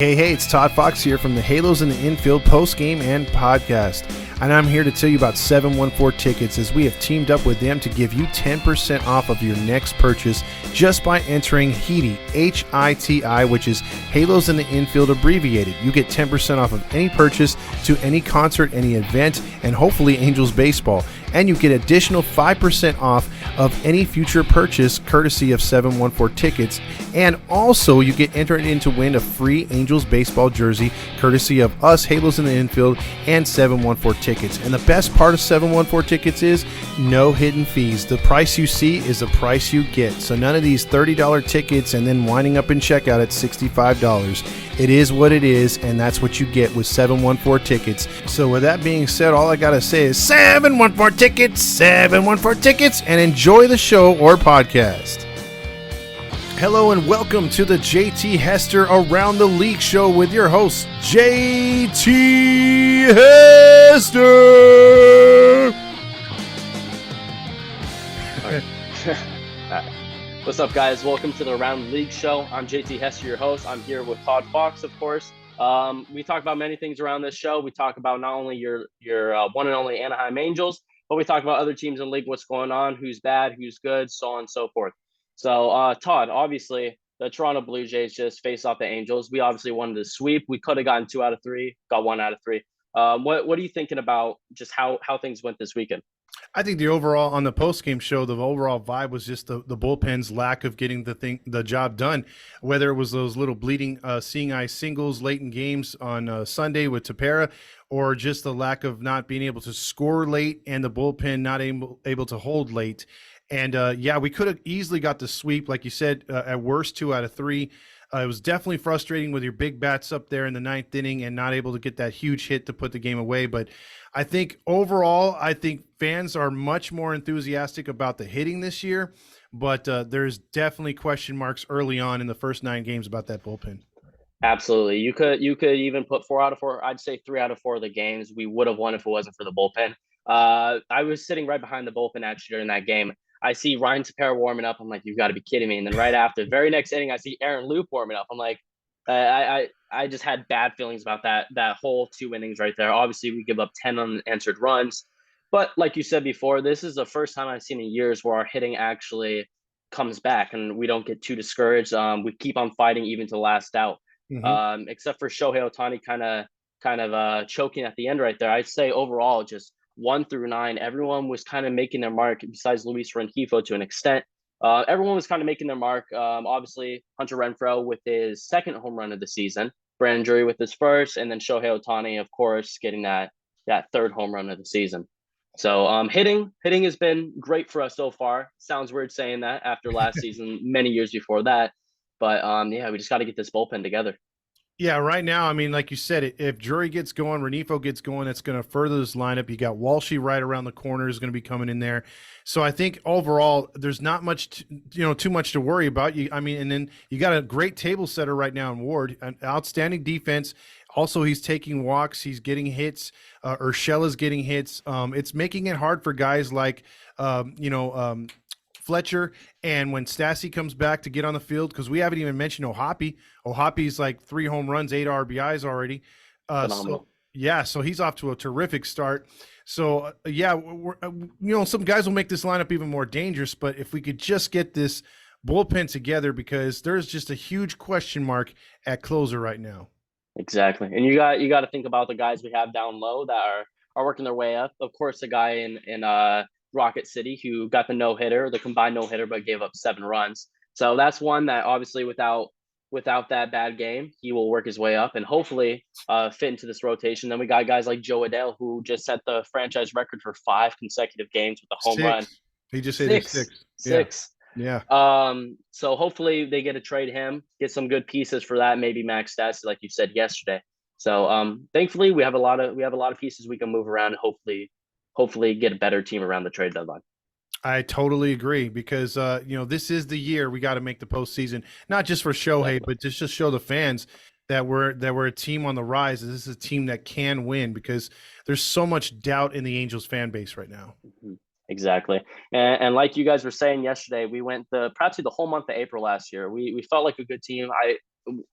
Hey, it's Todd Fox here from the Halos in the Infield post-game and podcast. And I'm here to tell you about 714 Tickets, as we have teamed up with them to give you 10% off of your next purchase just by entering HITI, H-I-T-I, which is Halos in the Infield abbreviated. You get 10% off of any purchase to any concert, any event, and hopefully Angels baseball. And you get additional 5% off of any future purchase courtesy of 714 Tickets. And also you get entered in to win a free Angels baseball jersey courtesy of us, Halos in the Infield, and 714 Tickets. And the best part of 714 Tickets is no hidden fees. The price you see is the price you get. So none of these $30 tickets and then winding up in checkout at $65. It is what it is, and that's what you get with 714 Tickets. So with that being said, all I gotta say is 714 Tickets, 714 Tickets, and enjoy the show or podcast. Hello and welcome to the JT Hester Around the League show with your host, JT Hester. What's up, guys? Welcome to the Around the League show. I'm JT Hester, your host. I'm here with Todd Fox, of course. We talk about many things around this show. We talk about not only your one and only Anaheim Angels, but we talk about other teams in the league, what's going on, who's bad, who's good, so on and so forth. So, Todd, obviously, the Toronto Blue Jays just faced off the Angels. We obviously wanted to sweep. We could have gotten 2 out of 3, got 1 out of 3. What are you thinking about just how things went this weekend? I think the overall on the post-game show, the overall vibe was just the bullpen's lack of getting the job done. Whether it was those little bleeding seeing eye singles late in games on Sunday with Tepera, or just the lack of not being able to score late and the bullpen not able to hold late. And we could have easily got the sweep, like you said, at worst 2 out of 3. It was definitely frustrating with your big bats up there in the 9th inning and not able to get that huge hit to put the game away. But I think overall, fans are much more enthusiastic about the hitting this year. But there's definitely question marks early on in the first 9 games about that bullpen. Absolutely. You could even put 4 out of 4. I'd say 3 out of 4 of the games we would have won if it wasn't for the bullpen. I was sitting right behind the bullpen actually during that game. I see Ryan Tepera warming up. I'm like, you've got to be kidding me. And then right after, very next inning, I see Aaron Loop warming up. I'm like, I just had bad feelings about that whole 2 innings right there. Obviously, we give up 10 unanswered runs. But like you said before, this is the first time I've seen in years where our hitting actually comes back and we don't get too discouraged. We keep on fighting even to the last out. Except for Shohei Ohtani kind of choking at the end right there. I'd say overall, just 1 through 9, everyone was kind of making their mark, besides Luis Rengifo to an extent. Everyone was kind of making their mark. Obviously, Hunter Renfroe with his 2nd home run of the season, Brandon Drury with his 1st, and then Shohei Ohtani, of course, getting that 3rd home run of the season. So hitting has been great for us so far. Sounds weird saying that after last season, many years before that. But we just got to get this bullpen together. Yeah, right now, I mean, like you said, if Drury gets going, Rengifo gets going, it's going to further this lineup. You got Walshy right around the corner is going to be coming in there. So I think overall, there's not much, too much to worry about. And then you got a great table setter right now in Ward, an outstanding defense. Also, he's taking walks, he's getting hits. Urshela's getting hits. It's making it hard for guys like, Fletcher, and when Stassi comes back to get on the field, because we haven't even mentioned Ohapi. Ohapi's like 3 home runs, 8 RBIs already. So he's off to a terrific start. So some guys will make this lineup even more dangerous. But if we could just get this bullpen together, because there's just a huge question mark at closer right now. Exactly, and you got to think about the guys we have down low that are working their way up. Of course, the guy in Rocket City who got the combined no-hitter, but gave up 7 runs. So that's one that obviously without that bad game, he will work his way up and hopefully fit into this rotation. Then we got guys like Joe Adele, who just set the franchise record for 5 consecutive games with a home run. He just hit 6. Yeah. So hopefully they get to trade him, get some good pieces for that. Maybe Max Stassi, like you said yesterday. So thankfully we have a lot of pieces we can move around and hopefully get a better team around the trade deadline. I totally agree, because this is the year we got to make the postseason, not just for Shohei, but just to show the fans that we're a team on the rise. This is a team that can win, because there's so much doubt in the Angels fan base right now. Exactly. And like you guys were saying yesterday, we went practically the whole month of April last year. We felt like a good team.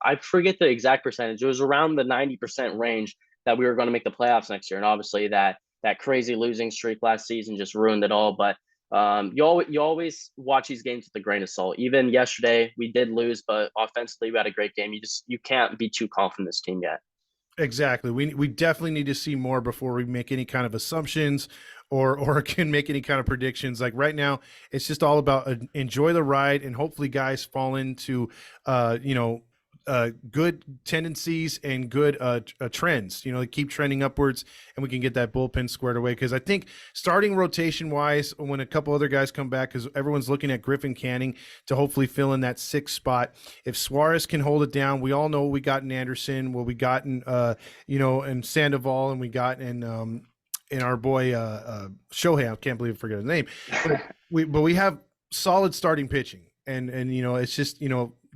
I forget the exact percentage. It was around the 90% range that we were going to make the playoffs next year. And obviously that crazy losing streak last season just ruined it all. But you always watch these games with a grain of salt. Even yesterday we did lose, but offensively we had a great game. You can't be too confident in this team yet. Exactly. We definitely need to see more before we make any kind of assumptions or can make any kind of predictions. Like right now, it's just all about enjoy the ride and hopefully guys fall into good tendencies and good trends. Keep trending upwards, and we can get that bullpen squared away. Because I think starting rotation wise, when a couple other guys come back, because everyone's looking at Griffin Canning to hopefully fill in that sixth spot. If Suarez can hold it down, we all know we got in Anderson, what we got in in Sandoval, and we got in our boy Shohei. I can't believe I forget his name, but we have solid starting pitching, and it's just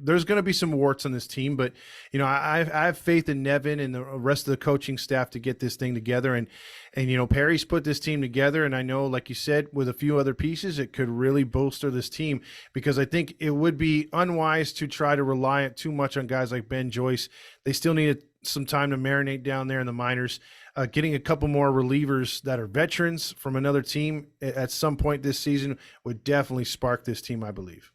there's going to be some warts on this team, but I have faith in Nevin and the rest of the coaching staff to get this thing together. And Perry's put this team together, and I know, like you said, with a few other pieces, it could really bolster this team, because I think it would be unwise to try to rely too much on guys like Ben Joyce. They still need some time to marinate down there in the minors. Getting a couple more relievers that are veterans from another team at some point this season would definitely spark this team, I believe.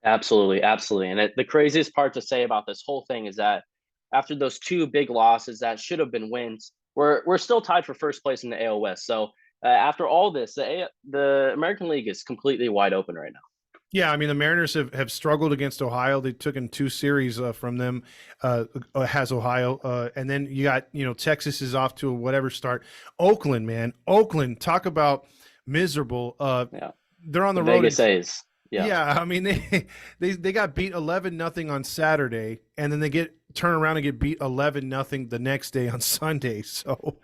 Absolutely, absolutely. And the craziest part to say about this whole thing is that after those two big losses that should have been wins, we're still tied for first place in the AL West. So after all this, the American League is completely wide open right now. Yeah, I mean, the Mariners have struggled against Ohio. They took in 2 series from them, has Ohio. And then you got, Texas is off to a whatever start. Oakland, man. Oakland, talk about miserable. Yeah. They're on the road. Vegas A's. Yeah, I mean, they got beat 11-0 on Saturday, and then they turn around and get beat 11-0 the next day on Sunday. So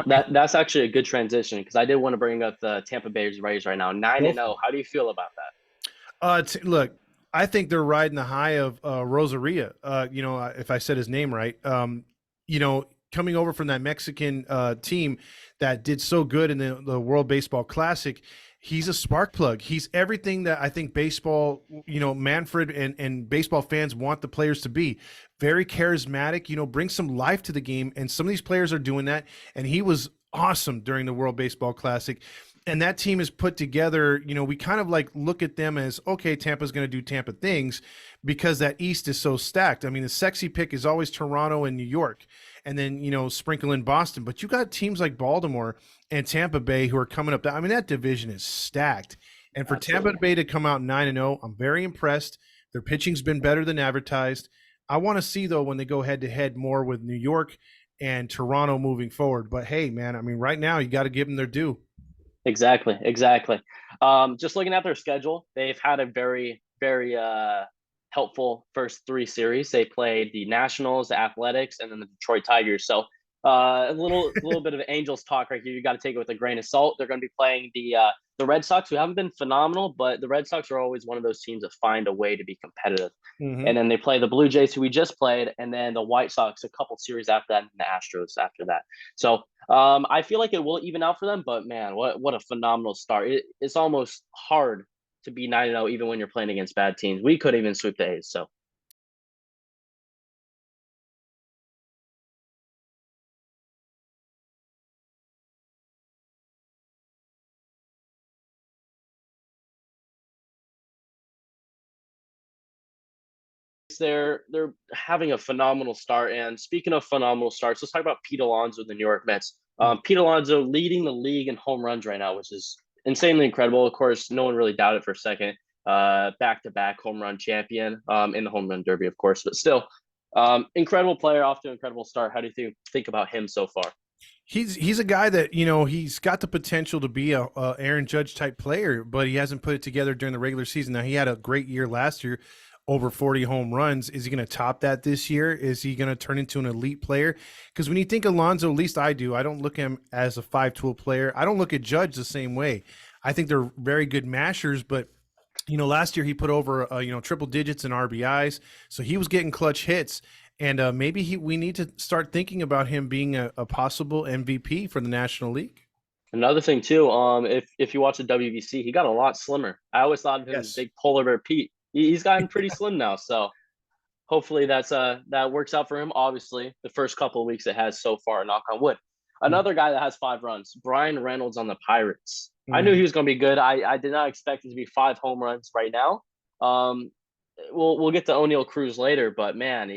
that's actually a good transition, because I did want to bring up the Tampa Bay Rays right now, 9-0. How do you feel about that? Look, I think they're riding the high of Rosaria. If I said his name right, coming over from that Mexican team that did so good in the World Baseball Classic. He's a spark plug. He's everything that I think baseball, Manfred and baseball fans want the players to be. Very charismatic, bring some life to the game. And some of these players are doing that. And he was awesome during the World Baseball Classic. And that team is put together, we kind of like look at them as, okay, Tampa's going to do Tampa things, because that East is so stacked. I mean, the sexy pick is always Toronto and New York, and then, sprinkle in Boston. But you got teams like Baltimore and Tampa Bay who are coming up. I mean, that division is stacked. And for Absolutely. Tampa Bay to come out 9-0, I'm very impressed. Their pitching's been better than advertised. I want to see, though, when they go head-to-head more with New York and Toronto moving forward. But, hey, man, I mean, right now you got to give them their due. Exactly. Just looking at their schedule, they've had a very, very helpful first 3 series. They played the Nationals, the Athletics, and then the Detroit Tigers. So a little bit of Angels talk right here. You got to take it with a grain of salt. They're going to be playing the Red Sox, who haven't been phenomenal, but the Red Sox are always one of those teams that find a way to be competitive. Mm-hmm. And then they play the Blue Jays, who we just played, and then the White Sox a couple series after that, and the Astros after that. So I feel like it will even out for them, but man, what a phenomenal start. It's almost hard to be 9-0 even when you're playing against bad teams. We couldn't even sweep the A's, so. They're having a phenomenal start. And speaking of phenomenal starts, let's talk about Pete Alonso of the New York Mets. Pete Alonso leading the league in home runs right now, which is insanely incredible. Of course, no one really doubted for a second. Back-to-back home run champion in the home run derby, of course, but still incredible player, off to an incredible start. How do you think about him so far? He's a guy that, he's got the potential to be a Aaron Judge type player, but he hasn't put it together during the regular season. Now, he had a great year last year, over 40 home runs. Is he going to top that this year? Is he going to turn into an elite player? Because when you think Alonso, at least I do, I don't look at him as a 5-tool player. I don't look at Judge the same way. I think they're very good mashers, but last year he put over, triple digits in RBIs. So he was getting clutch hits. And maybe we need to start thinking about him being a possible MVP for the National League. Another thing too, if you watch the WBC, he got a lot slimmer. I always thought of him as big polar bear Pete. He's gotten pretty slim now. So hopefully that works out for him. Obviously, the first couple of weeks it has so far, knock on wood. Mhm. Another guy that has 5 runs, Brian Reynolds on the Pirates. I knew he Mhm. was going to be good. I did not expect it to be 5 home runs right now. Um, we'll get to O'Neal Cruz later, but man,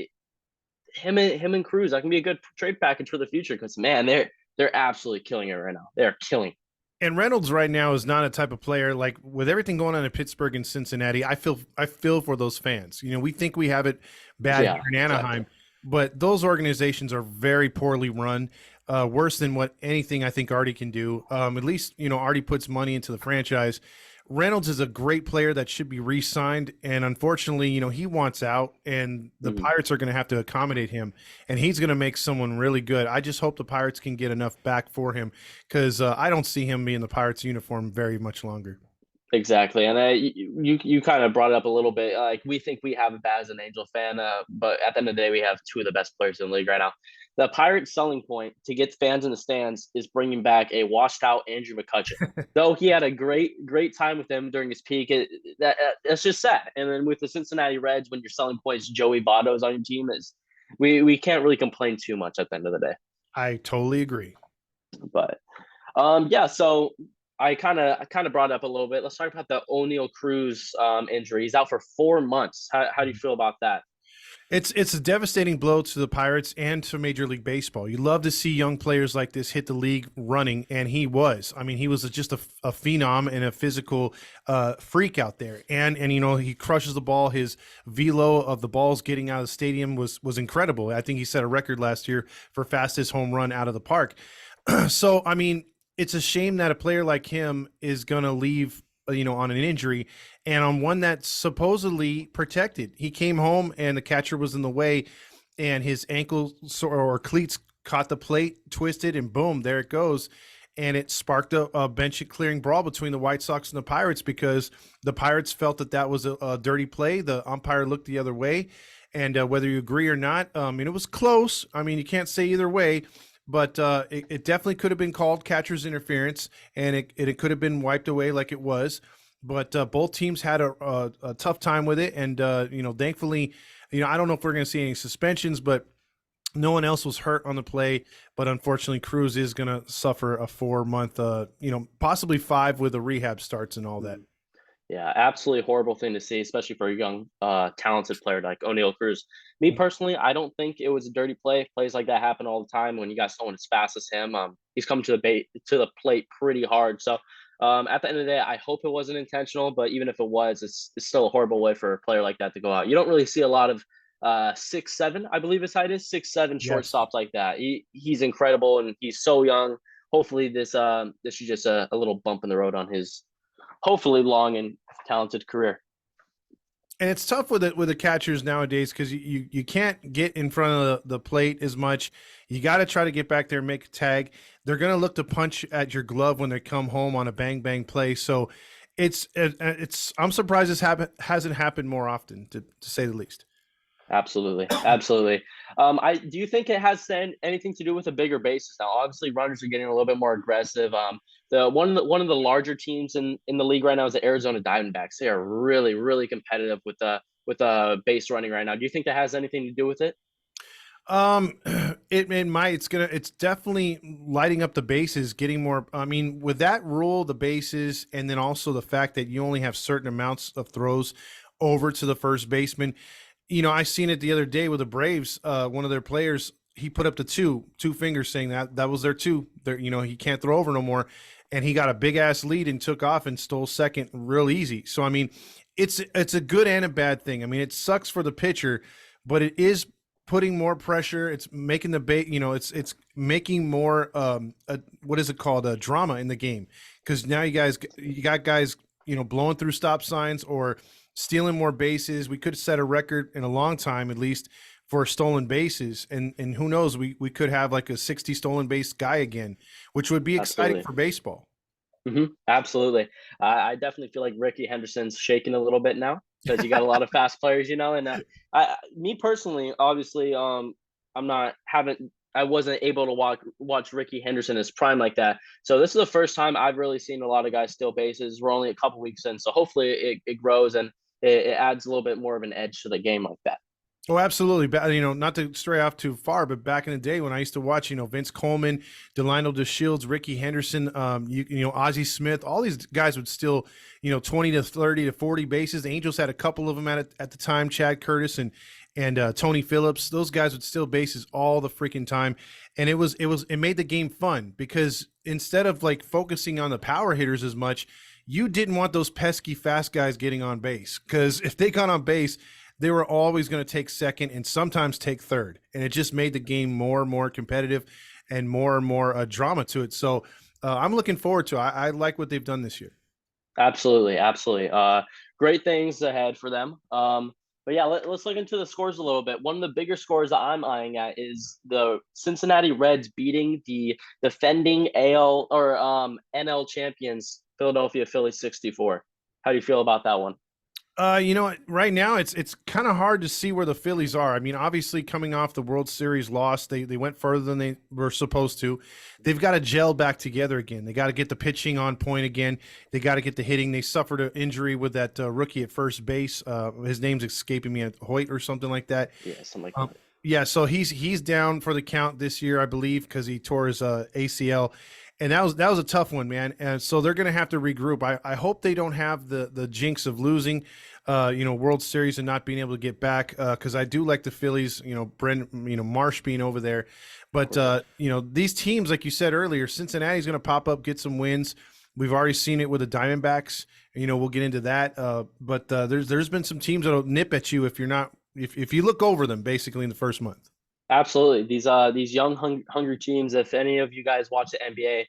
him and Cruz, that can be a good trade package for the future because man, they're absolutely killing it right now. They're killing. And Reynolds right now is not a type of player like with everything going on in Pittsburgh and Cincinnati. I feel for those fans. We think we have it bad here Yeah, in exactly. Anaheim, but those organizations are very poorly run, worse than what anything I think Artie can do. At least Artie puts money into the franchise. Reynolds is a great player that should be re-signed, and unfortunately, he wants out, and the Mhm. Pirates are going to have to accommodate him, and he's going to make someone really good. I just hope the Pirates can get enough back for him because I don't see him being the Pirates uniform very much longer. Exactly, and you kind of brought it up a little bit. Like we think we have it bad as an Angel fan, but at the end of the day, we have two of the best players in the league right now. The Pirates' selling point to get fans in the stands is bringing back a washed-out Andrew McCutcheon. Though he had a great time with them during his peak, that's just sad. And then with the Cincinnati Reds, when your selling point is Joey Votto's on your team, is we can't really complain too much at the end of the day. I totally agree. But yeah, so I kind of brought it up a little bit. Let's talk about the O'Neal Cruz injury. He's out for 4 months. How do you feel about that? It's a devastating blow to the Pirates and to Major League Baseball. You love to see young players like this hit the league running, and he was. I mean, he was just a phenom and a physical freak out there. And he crushes the ball. His velo of the balls getting out of the stadium was incredible. I think he set a record last year for fastest home run out of the park. So I mean, it's a shame that a player like him is going to leave, on an injury and on one that's supposedly protected. He came home and the catcher was in the way, and his ankle or cleats caught the plate, twisted, and boom, there it goes. And it sparked a bench clearing brawl between the White Sox and the Pirates because the Pirates felt that was a dirty play. The umpire looked the other way. And whether you agree or not, it was close. I mean, you can't say either way, but it definitely could have been called catcher's interference, and it could have been wiped away like it was. But both teams had a tough time with it, and thankfully, I don't know if we're going to see any suspensions, but no one else was hurt on the play. But unfortunately, Cruz is going to suffer a 4 month, possibly 5 with the rehab starts and all that. Yeah, absolutely horrible thing to see, especially for a young, talented player like O'Neal Cruz. Me personally, I don't think it was a dirty play. Plays like that happen all the time when you got someone as fast as him. He's coming to the plate pretty hard. So, at the end of the day, I hope it wasn't intentional. But even if it was, it's still a horrible way for a player like that to go out. You don't really see a lot of 6'7", I believe his height is 6'7" Yes. shortstops like that. He's incredible and he's so young. Hopefully, this is just a little bump in the road on his hopefully long and talented career. And it's tough with the catchers nowadays because you can't get in front of the plate as much. You got to try to get back there and make a tag. They're going to look to punch at your glove when they come home on a bang bang play. So it's I'm surprised hasn't happened more often, to say the least. Absolutely, absolutely. I do you think it has anything to do with the bigger bases now? Obviously, runners are getting a little bit more aggressive. The one of the larger teams in the league right now is the Arizona Diamondbacks. They are really competitive with base running right now. Do you think that has anything to do with it? Um, it's definitely lighting up the bases, getting more. I mean, with that rule, the bases, and then also the fact that you only have certain amounts of throws over to the first baseman. I seen it the other day with the Braves. One of their players, he put up the two fingers, saying that was their two. There, he can't throw over no more, and he got a big ass lead and took off and stole second real easy. So I mean, it's a good and a bad thing. I mean, it sucks for the pitcher, but it is putting more pressure. It's making the bait. It's making more what is it called, a drama in the game, because now you got guys blowing through stop signs or stealing more bases. We could set a record in a long time, at least, for stolen bases, and who knows, we could have like a 60 stolen base guy again, which would be exciting Absolutely. for baseball. Absolutely. I definitely feel like Ricky Henderson's shaking a little bit now because you got a lot of fast players, and me personally, obviously, I wasn't able to watch Ricky Henderson as prime like that. So this is the first time I've really seen a lot of guys steal bases. We're only a couple weeks in, so hopefully it grows and it adds a little bit more of an edge to the game like that. Oh, absolutely. Not to stray off too far, but back in the day when I used to watch, Vince Coleman, Delino DeShields, Ricky Henderson, Ozzie Smith, all these guys would still, 20 to 30 to 40 bases. The Angels had a couple of them at the time, Chad Curtis and Tony Phillips. Those guys would steal bases all the freaking time. And it made the game fun because instead of like focusing on the power hitters as much, you didn't want those pesky fast guys getting on base because if they got on base, they were always going to take second and sometimes take third. And it just made the game more and more competitive and more drama to it. So I'm looking forward to it. I like what they've done this year. Absolutely, absolutely. Great things ahead for them. But yeah, let's look into the scores a little bit. One of the bigger scores that I'm eyeing at is the Cincinnati Reds beating the defending AL or NL champions Philadelphia Phillies 64. How do you feel about that one? Right now it's kind of hard to see where the Phillies are. I mean, obviously coming off the World Series loss, they went further than they were supposed to. They've got to gel back together again. They got to get the pitching on point again. They got to get the hitting. They suffered an injury with that rookie at first base. His name's escaping me, Hoyt or something like that. Yeah, something like that. Yeah, so he's down for the count this year, I believe, because he tore his ACL. And that was a tough one, man. And so they're going to have to regroup. I hope they don't have the jinx of losing, World Series and not being able to get back. Because I do like the Phillies, Marsh being over there. But these teams, like you said earlier, Cincinnati's going to pop up, get some wins. We've already seen it with the Diamondbacks. We'll get into that. But there's been some teams that'll nip at you if you're not if you look over them basically in the first month. Absolutely. These young hungry teams. If any of you guys watch the NBA,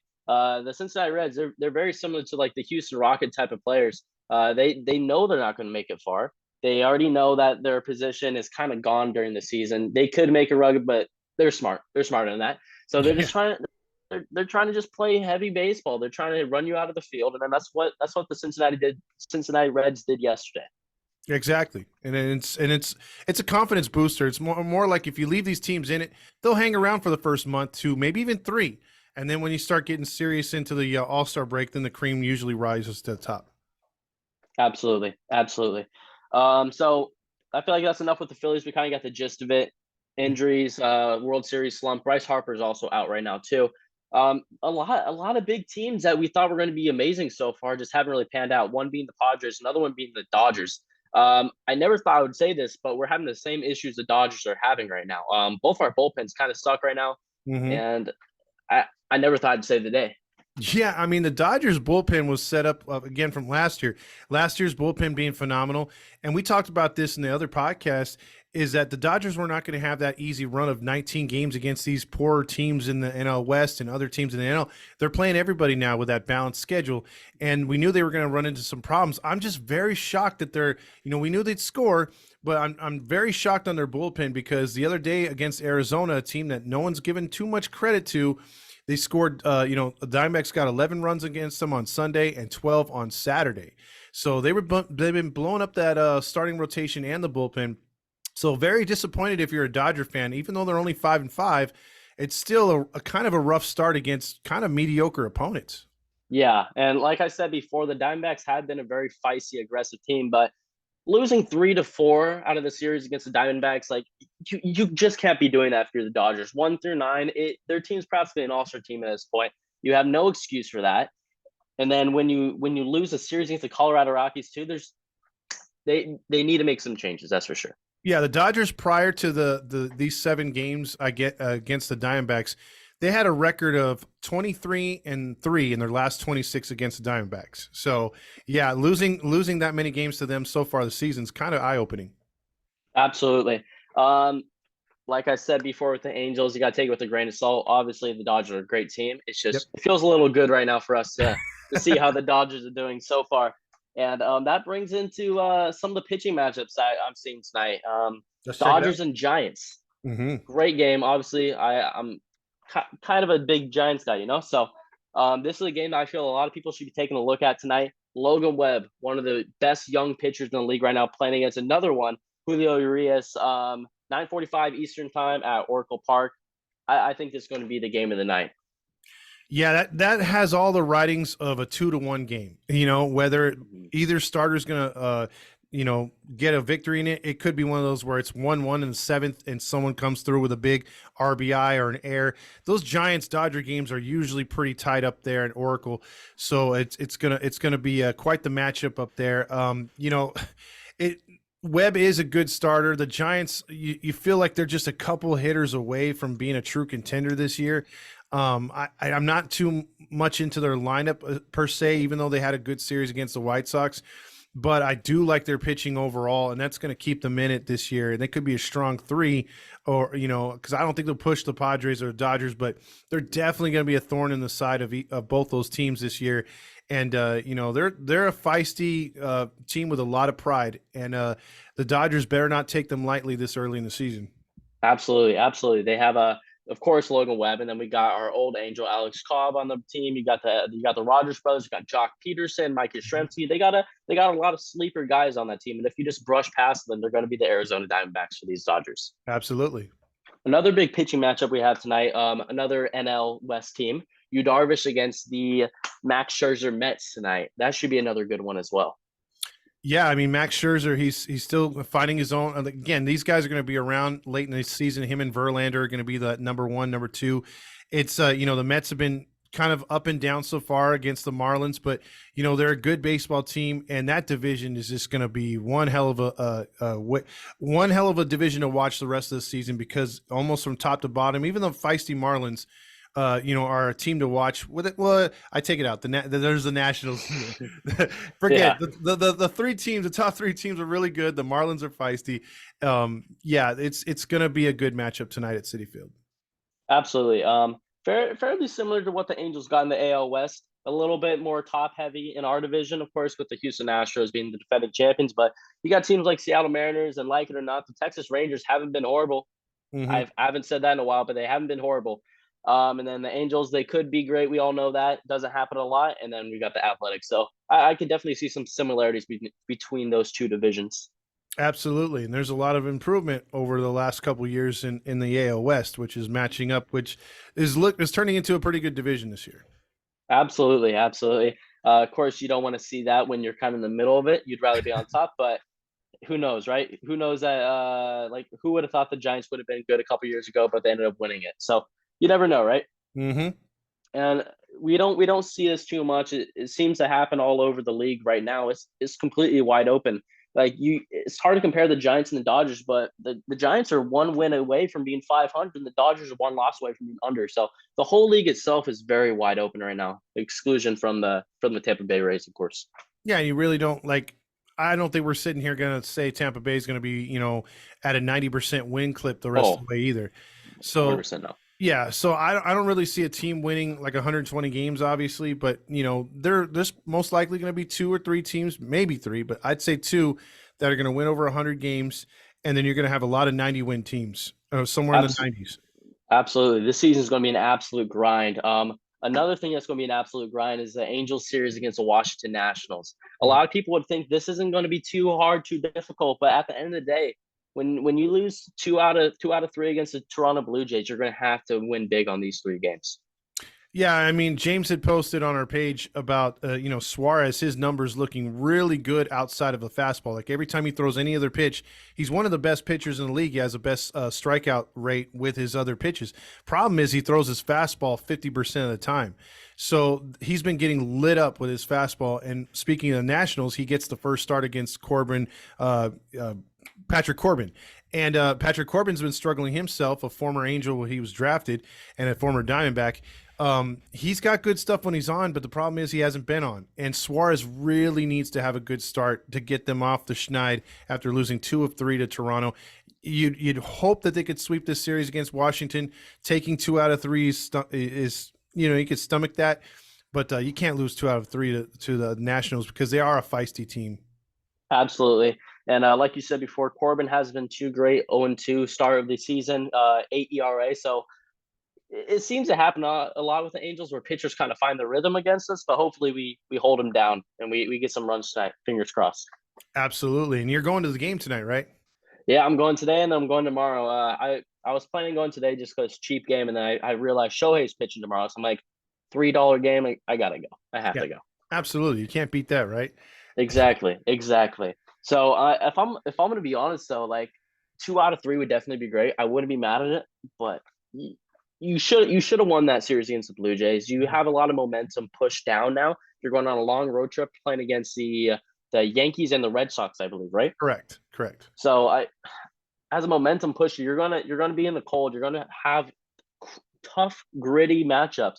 the Cincinnati Reds, they're very similar to like the Houston Rocket type of players. They know they're not going to make it far. They already know that their position is kind of gone during the season. They could make a run, but they're smart. They're smarter than that. So they're just trying. They're trying to just play heavy baseball. They're trying to run you out of the field, and then that's what the Cincinnati Reds did yesterday. Exactly, and it's a confidence booster. It's more like if you leave these teams in it, they'll hang around for the first month, two, maybe even three, and then when you start getting serious into the All-Star break, then the cream usually rises to the top. Absolutely, absolutely. So I feel like that's enough with the Phillies. We kind of got the gist of it. Injuries, World Series slump. Bryce Harper is also out right now too. A lot of big teams that we thought were going to be amazing so far just haven't really panned out. One being the Padres, another one being the Dodgers. I never thought I would say this, but we're having the same issues the Dodgers are having right now. Both our bullpens kind of suck right now, and I never thought I'd say the day. Yeah, I mean, the Dodgers bullpen was set up again from last year. Last year's bullpen being phenomenal. And we talked about this in the other podcast, is that the Dodgers were not going to have that easy run of 19 games against these poorer teams in the NL West and other teams in the NL. They're playing everybody now with that balanced schedule. And we knew they were going to run into some problems. I'm just very shocked that we knew they'd score, but I'm very shocked on their bullpen because the other day against Arizona, a team that no one's given too much credit to, they scored, the Diamondbacks got 11 runs against them on Sunday and 12 on Saturday. So they've been blowing up that starting rotation and the bullpen. So very disappointed if you're a Dodger fan, even though they're only 5-5, it's still a kind of a rough start against kind of mediocre opponents. Yeah, and like I said before, the Diamondbacks had been a very feisty, aggressive team, but losing 3-4 out of the series against the Diamondbacks, like you just can't be doing that if you're the Dodgers. 1-9, their team's practically an all-star team at this point. You have no excuse for that. And then when you lose a series against the Colorado Rockies too, they need to make some changes. That's for sure. Yeah, the Dodgers prior to these 7 games I get against the Diamondbacks, they had a record of 23-3 in their last 26 against the Diamondbacks. So, yeah, losing that many games to them so far this season is kind of eye-opening. Absolutely. Like I said before with the Angels, you got to take it with a grain of salt. Obviously, the Dodgers are a great team. It's just It feels a little good right now for us to see how the Dodgers are doing so far. And that brings into some of the pitching matchups I'm seeing tonight. Dodgers and Giants. Mm-hmm. Great game. Obviously, I'm kind of a big Giants guy, So this is a game that I feel a lot of people should be taking a look at tonight. Logan Webb, one of the best young pitchers in the league right now, playing against another one, Julio Urias, 9:45 Eastern time at Oracle Park. I think this is going to be the game of the night. Yeah, that has all the writings of a 2-1 game. Whether either starter's going to get a victory in it. It could be one of those where it's 1-1 in the seventh and someone comes through with a big RBI or an error. Those Giants Dodger games are usually pretty tight up there at Oracle, so it's gonna be quite the matchup up there. It Webb is a good starter. The Giants, you feel like they're just a couple hitters away from being a true contender this year. I'm not too much into their lineup per se, even though they had a good series against the White Sox. But I do like their pitching overall, and that's going to keep them in it this year. And they could be a strong three, or because I don't think they'll push the Padres or the Dodgers, but they're definitely going to be a thorn in the side of both those teams this year. And they're a feisty team with a lot of pride, and the Dodgers better not take them lightly this early in the season. Absolutely, absolutely. They have of course, Logan Webb, and then we got our old angel Alex Cobb on the team. You got the Rogers brothers. You got Jock Peterson, Mike Yastrzemski. They got a lot of sleeper guys on that team, and if you just brush past them, they're going to be the Arizona Diamondbacks for these Dodgers. Absolutely. Another big pitching matchup we have tonight. Another NL West team. Yu Darvish against the Max Scherzer Mets tonight. That should be another good one as well. Yeah, I mean Max Scherzer, he's still finding his own. Again, these guys are going to be around late in the season. Him and Verlander are going to be the number one, number two. It's the Mets have been kind of up and down so far against the Marlins, but they're a good baseball team, and that division is just going to be one hell of a division to watch the rest of the season, because almost from top to bottom, even the feisty Marlins are a team to watch. With it, well, I take it out. There's the Nationals. Forget the three teams. The top three teams are really good. The Marlins are feisty. It's going to be a good matchup tonight at Citi Field. Absolutely. Fairly similar to what the Angels got in the AL West. A little bit more top heavy in our division, of course, with the Houston Astros being the defending champions. But you got teams like Seattle Mariners, and like it or not, the Texas Rangers haven't been horrible. Mm-hmm. I haven't said that in a while, but they haven't been horrible. And then the Angels, they could be great. We all know that doesn't happen a lot. And then we got the Athletics. So I could definitely see some similarities between those two divisions. Absolutely, and there's a lot of improvement over the last couple of years in the AL West, which is matching up, which is turning into a pretty good division this year. Absolutely, absolutely. Of course, you don't want to see that when you're kind of in the middle of it. You'd rather be on top, but who knows, right? Who knows that? Who would have thought the Giants would have been good a couple years ago, but they ended up winning it. So you never know, right? Mm-hmm. And we don't see this too much. It seems to happen all over the league right now. It's completely wide open. It's hard to compare the Giants and the Dodgers, but the Giants are one win away from being 500, and the Dodgers are one loss away from being under. So the whole league itself is very wide open right now. Exclusion from the Tampa Bay Rays, of course. Yeah, you really don't I don't think we're sitting here going to say Tampa Bay is going to be, at a 90% win clip the rest of the way either. So 100% no. Yeah, so I don't really see a team winning like 120 games, obviously, but there's most likely going to be two or three teams, maybe three, but I'd say two that are going to win over 100 games, and then you're going to have a lot of 90-win teams, somewhere in the 90s. Absolutely, this season is going to be an absolute grind. Another thing that's going to be an absolute grind is the Angels series against the Washington Nationals. A lot of people would think this isn't going to be too hard, too difficult, but at the end of the day, when you lose two out of three against the Toronto Blue Jays, you're going to have to win big on these three games. Yeah, I mean, James had posted on our page about Suarez, his numbers looking really good outside of the fastball. Like every time he throws any other pitch, he's one of the best pitchers in the league. He has the best strikeout rate with his other pitches. Problem is he throws his fastball 50% of the time. So he's been getting lit up with his fastball. And speaking of the Nationals, he gets the first start against Patrick Corbin. And Patrick Corbin's been struggling himself, a former Angel when he was drafted and a former Diamondback. He's got good stuff when he's on, but the problem is he hasn't been on. And Suarez really needs to have a good start to get them off the schneid after losing 2 of 3 to Toronto. You'd hope that they could sweep this series against Washington. Taking 2 out of 3 is you could stomach that, but you can't lose 2 out of 3 to the Nationals because they are a feisty team. Absolutely. And like you said before, Corbin has been too great, 0-2 start of the season, 8 ERA. So it seems to happen a lot with the Angels where pitchers kind of find the rhythm against us, but hopefully we hold them down and we get some runs tonight. Fingers crossed. Absolutely. And you're going to the game tonight, right? Yeah, I'm going today and I'm going tomorrow. I was planning on going today just because it's a cheap game, and then I realized Shohei's pitching tomorrow. So I'm like, $3 game. I got to go. I have to go. Absolutely. You can't beat that, right? Exactly. So if I'm gonna be honest though, like 2 out of 3 would definitely be great. I wouldn't be mad at it, but you should have won that series against the Blue Jays. You have a lot of momentum pushed down now. You're going on a long road trip playing against the Yankees and the Red Sox, I believe, right? Correct. Correct. So as a momentum pusher, you're gonna be in the cold. You're gonna have tough, gritty matchups.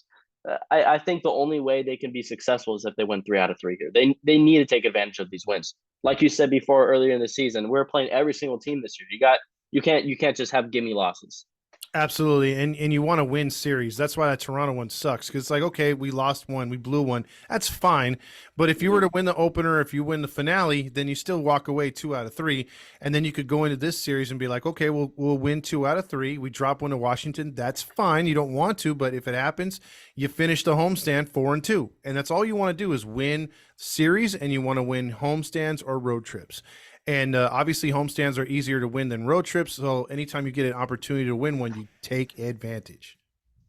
I think the only way they can be successful is if they win 3 out of 3 here. They need to take advantage of these wins. Like you said before earlier in the season, we're playing every single team this year. You can't just have gimme losses. Absolutely, and you want to win series. That's why that Toronto one sucks because it's like, okay, we lost one, we blew one. That's fine, but if you were Mhm. to win the opener, if you win the finale, then you still walk away 2 out of 3, and then you could go into this series and be like, okay, we'll win 2 out of 3. We drop one to Washington. That's fine. You don't want to, but if it happens, you finish the homestand 4-2, and that's all you want to do is win series, and you want to win homestands or road trips. And obviously, homestands are easier to win than road trips. So anytime you get an opportunity to win one, you take advantage.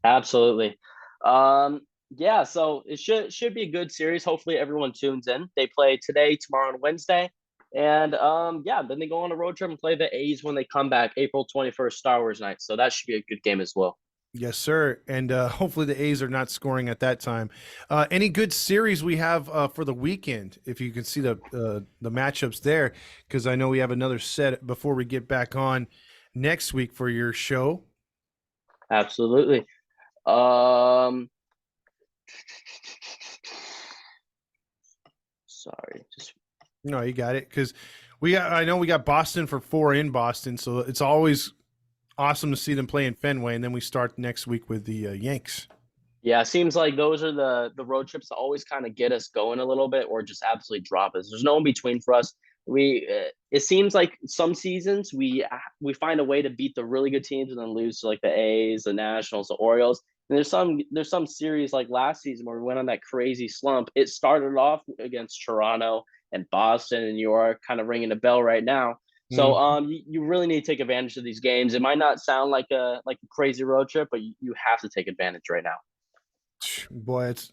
Absolutely. Um, yeah, so it should be a good series. Hopefully everyone tunes in. They play today, tomorrow, and Wednesday. And yeah, then they go on a road trip and play the A's when they come back, April 21st, Star Wars night. So that should be a good game as well. Yes, sir. And hopefully the A's are not scoring at that time. Any good series we have for the weekend? If you can see the matchups there, because I know we have another set before we get back on next week for your show. Absolutely. Um, sorry, just No, you got it. Because I know we got Boston for 4 in Boston, so it's always awesome to see them play in Fenway, and then we start next week with the Yanks. yeah, it seems like those are the road trips that always kind of get us going a little bit, or just absolutely drop us. There's no in between for us. It seems like some seasons we find a way to beat the really good teams and then lose to like the A's, the Nationals, the Orioles. And there's some series like last season where we went on that crazy slump. It started off against Toronto and Boston and New York, kind of ringing a bell right now. So Mm. you really need to take advantage of these games. It might not sound like a crazy road trip, but you have to take advantage right now. Boy, it's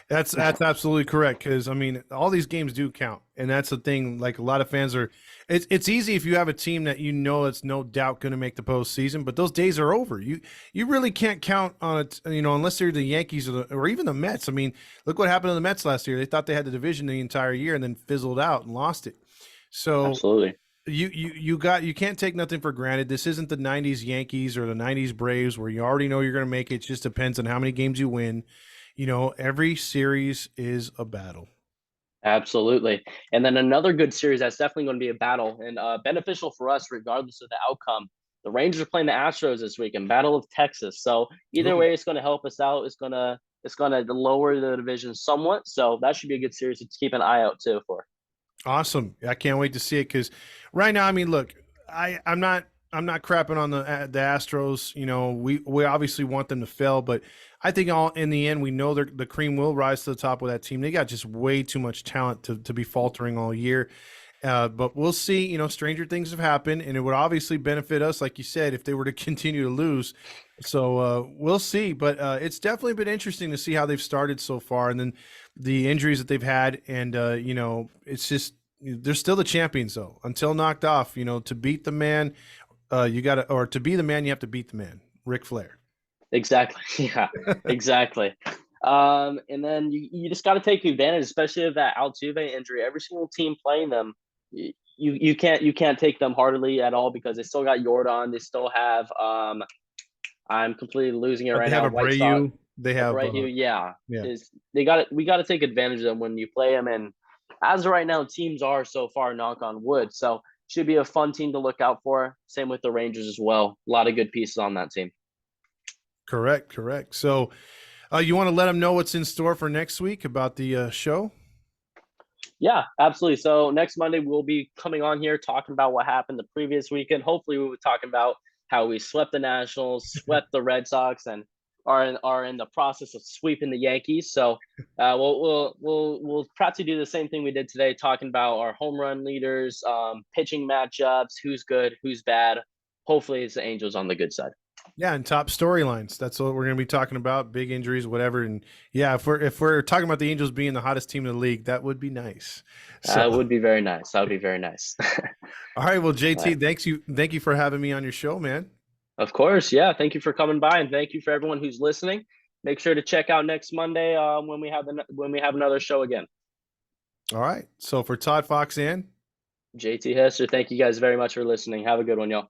that's absolutely correct because I mean all these games do count, and that's the thing. Like a lot of fans are, it's easy if you have a team that you know it's no doubt going to make the postseason, but those days are over. You really can't count on it, unless they're the Yankees or even the Mets. I mean, look what happened to the Mets last year. They thought they had the division the entire year and then fizzled out and lost it. So Absolutely. you can't take nothing for granted. This isn't the '90s Yankees or the '90s Braves where you already know you're going to make it. It just depends on how many games you win. Every series is a battle. Absolutely. And then another good series that's definitely going to be a battle and beneficial for us, regardless of the outcome. The Rangers are playing the Astros this week in Battle of Texas. So either Ooh, way, it's going to help us out. It's gonna lower the division somewhat. So that should be a good series to keep an eye out too for. awesome! I can't wait to see it because right now, I mean, look, I'm not crapping on the Astros. We obviously want them to fail, but I think all in the end, we know the cream will rise to the top of that team. They got just way too much talent to be faltering all year. But we'll see. Stranger things have happened, and it would obviously benefit us, like you said, if they were to continue to lose. So we'll see. But it's definitely been interesting to see how they've started so far, and then the injuries that they've had, and it's just they're still the champions though. Until knocked off, to beat the man, you got to, or to be the man, you have to beat the man, Ric Flair. Exactly. Yeah, exactly. And then you just got to take advantage, especially of that Altuve injury. Every single team playing them, you can't take them heartily at all because they still got Jordan. They still have I'm completely losing it right They have now. White Sox, Abreu. They have Abreu, yeah, yeah. is they got it. We got to take advantage of them when you play them. And as of right now, teams are so far knock on wood. So should be a fun team to look out for. Same with the Rangers as well. A lot of good pieces on that team. Correct, correct. So, you want to let them know what's in store for next week about the show? Yeah, absolutely. So next Monday we'll be coming on here talking about what happened the previous weekend. Hopefully, we were talking about how we swept the Nationals, swept the Red Sox, and are in the process of sweeping the Yankees. So we'll try to do the same thing we did today, talking about our home run leaders, pitching matchups, who's good, who's bad. Hopefully, it's the Angels on the good side. Yeah, and top storylines. That's what we're going to be talking about. Big injuries, whatever. And yeah, if we're talking about the Angels being the hottest team in the league, that would be nice. So, That would be very nice. That would be very nice. all right, well, All JT, right. thank you for having me on your show, man. Of course, yeah. Thank you for coming by, and thank you for everyone who's listening. Make sure to check out next Monday when we have another show again. All right. So for Todd Fox and JT Hester, thank you guys very much for listening. Have a good one, y'all.